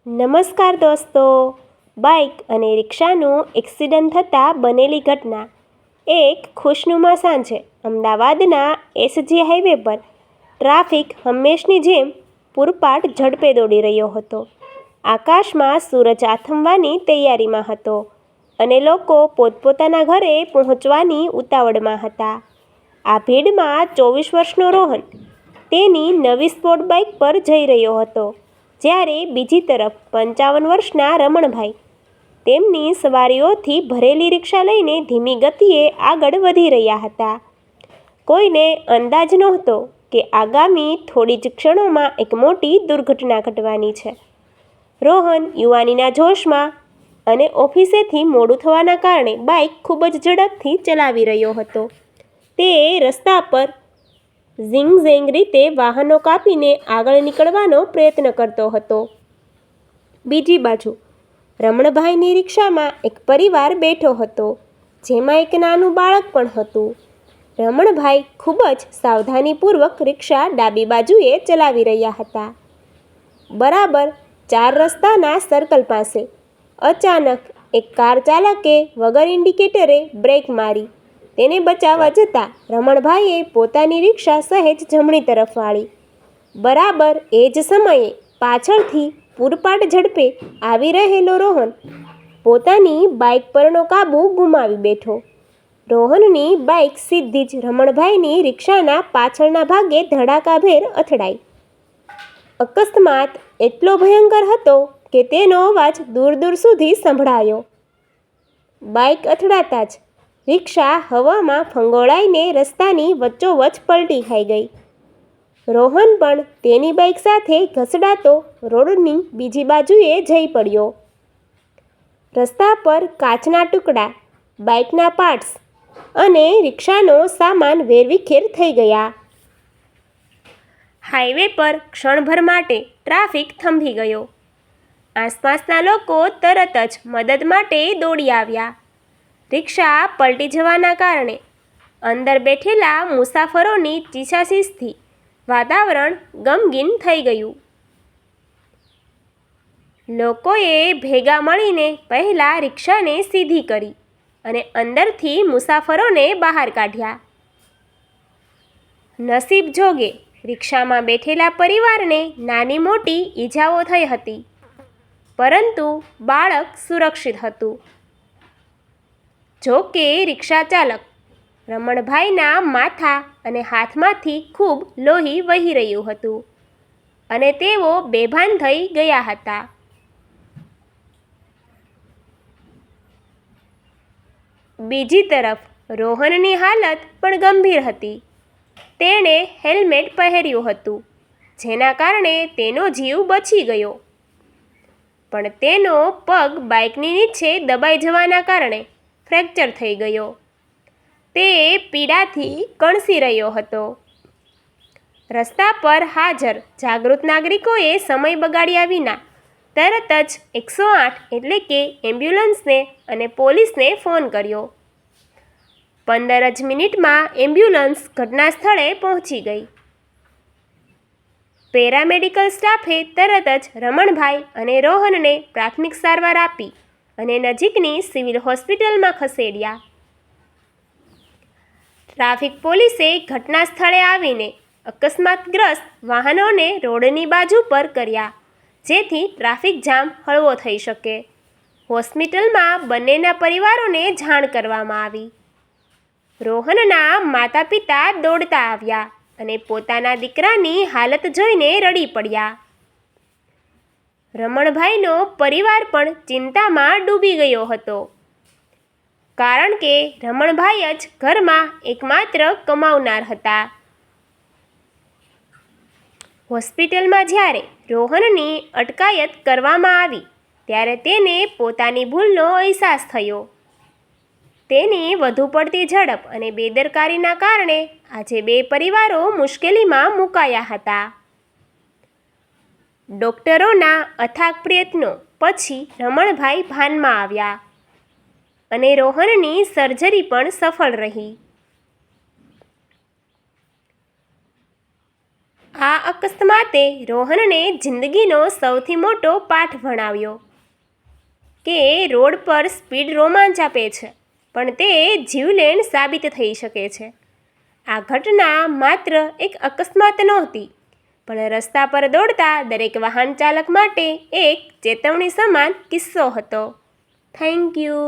નમસ્કાર દોસ્તો, બાઇક અને રિક્ષાનું એક્સિડન્ટ થતાં બનેલી ઘટના. એક ખુશનુમા સાંજે અમદાવાદના એસજી હાઈવે પર ટ્રાફિક હંમેશની જેમ પૂરપાટ ઝડપે દોડી રહ્યો હતો. આકાશમાં સૂરજ આથમવાની તૈયારીમાં હતો અને લોકો પોતપોતાના ઘરે પહોંચવાની ઉતાવળમાં હતા. આ ભીડમાં 24 વર્ષનો રોહન તેની નવી સ્પોર્ટ બાઇક પર જઈ રહ્યો હતો, જ્યારે બીજી તરફ 55 વર્ષના રમણભાઈ તેમની સવારીઓથી ભરેલી રિક્ષા લઈને ધીમી ગતિએ આગળ વધી રહ્યા હતા. કોઈને અંદાજ નહોતો કે આગામી થોડી જ ક્ષણોમાં એક મોટી દુર્ઘટના ઘટવાની છે. રોહન યુવાનીના જોશમાં અને ઓફિસેથી મોડું થવાના કારણે બાઇક ખૂબ જ ઝડપથી ચલાવી રહ્યો હતો. તે રસ્તા પર ઝિંગઝેંગ રીતે વાહનો કાપીને આગળ નીકળવાનો પ્રયત્ન કરતો હતો. બીજી બાજુ રમણભાઈની રિક્ષામાં એક પરિવાર બેઠો હતો, જેમાં એક નાનું બાળક પણ હતું. રમણભાઈ ખૂબ જ સાવધાનીપૂર્વક રિક્ષા ડાબી બાજુએ ચલાવી રહ્યા હતા. બરાબર 4 રસ્તાના સર્કલ પાસે અચાનક એક કાર ચાલકે વગર ઇન્ડિકેટરે બ્રેક મારી તેને બચાવવા જતાં રમણભાઈએ પોતાની રિક્ષા સહેજ જમણી તરફ વાળી. બરાબર એ જ સમયે પાછળથી પૂરપાટ ઝડપે આવી રહેલો રોહન પોતાની બાઇક પરનો કાબુ ગુમાવી બેઠો. રોહનની બાઇક સીધી જ રમણભાઈની રિક્ષાના પાછળના ભાગે ધડાકાભેર અથડાઈ. અકસ્માત એટલો ભયંકર હતો કે તેનો અવાજ દૂર દૂર સુધી સંભળાયો. બાઇક અથડાતા જ રિક્ષા હવામાં ફંગોળાઈને રસ્તાની વચ્ચોવચ્ચ પલટી ખાઈ ગઈ. રોહન પણ તેની બાઇક સાથે ઘસડાતો રોડની બીજી બાજુએ જઈ પડ્યો. રસ્તા પર કાચના ટુકડા, બાઇકના પાર્ટ્સ અને રિક્ષાનો સામાન વેરવિખેર થઈ ગયા. હાઈવે પર ક્ષણભર માટે ટ્રાફિક થંભી ગયો. આસપાસના લોકો તરત જ મદદ માટે દોડી આવ્યા. રિક્ષા પલટી જવાના કારણે અંદર બેઠેલા મુસાફરોની ચીસાચીસથી વાતાવરણ ગમગીન થઈ ગયું. લોકોએ ભેગા મળીને પહેલાં રિક્ષાને સીધી કરી અને અંદરથી મુસાફરોને બહાર કાઢ્યા. નસીબ જોગે રિક્ષામાં બેઠેલા પરિવારને નાની મોટી ઈજાઓ થઈ હતી, પરંતુ બાળક સુરક્ષિત હતું. જો કે રિક્ષા ચાલક રમણભાઈના માથા અને હાથમાંથી ખૂબ લોહી વહી રહ્યું હતું અને તેઓ બેભાન થઈ ગયા હતા. બીજી તરફ રોહનની હાલત પણ ગંભીર હતી. તેણે હેલ્મેટ પહેર્યું હતું, જેના કારણે તેનો જીવ બચી ગયો, પણ તેનો પગ બાઇકની નીચે દબાઈ જવાના કારણે ફ્રેક્ચર થઈ ગયો. તે પીડાથી કણસી રહ્યો હતો. રસ્તા પર હાજર જાગૃત નાગરિકોએ સમય બગાડ્યા વિના તરત જ 108 એટલે કે એમ્બ્યુલન્સને અને પોલીસને ફોન કર્યો. 15 જ મિનિટમાં એમ્બ્યુલન્સ ઘટના સ્થળે પહોંચી ગઈ. પેરામેડિકલ સ્ટાફે તરત જ રમણભાઈ અને રોહનને પ્રાથમિક સારવાર આપી અને નજીકની સિવિલ હોસ્પિટલમાં ખસેડ્યા. ટ્રાફિક પોલીસે ઘટના સ્થળે આવીને અકસ્માતગ્રસ્ત વાહનોને રોડની બાજુ પર કર્યા, જેથી ટ્રાફિક જામ હળવો થઈ શકે. હોસ્પિટલમાં બંનેના પરિવારોને જાણ કરવામાં આવી. રોહનના માતા પિતા દોડતા આવ્યા અને પોતાના દીકરાની હાલત જોઈને રડી પડ્યા. રમણભાઈનો પરિવાર પણ ચિંતામાં ડૂબી ગયો હતો, કારણ કે રમણભાઈ જ ઘરમાં એકમાત્ર કમાવનાર હતા. હોસ્પિટલમાં જ્યારે રોહનની અટકાયત કરવામાં આવી ત્યારે તેને પોતાની ભૂલનો અહેસાસ થયો. તેની વધુ પડતી ઝડપ અને બેદરકારીના કારણે આજે બે પરિવારો મુશ્કેલીમાં મુકાયા હતા. ડોક્ટરોના અથાગ પ્રયત્નો પછી રમણભાઈ ભાનમાં આવ્યા અને રોહનની સર્જરી પણ સફળ રહી. આ અકસ્માતે રોહનને જિંદગીનો સૌથી મોટો પાઠ ભણાવ્યો કે રોડ પર સ્પીડ રોમાંચ આપે છે, પણ તે જીવલેણ સાબિત થઈ શકે છે. આ ઘટના માત્ર એક અકસ્માત નહોતી, પણ રસ્તા પર દોડતા દરેક વાહન ચાલક માટે એક ચેતવણી સમાન કિસ્સો હતો. Thank you.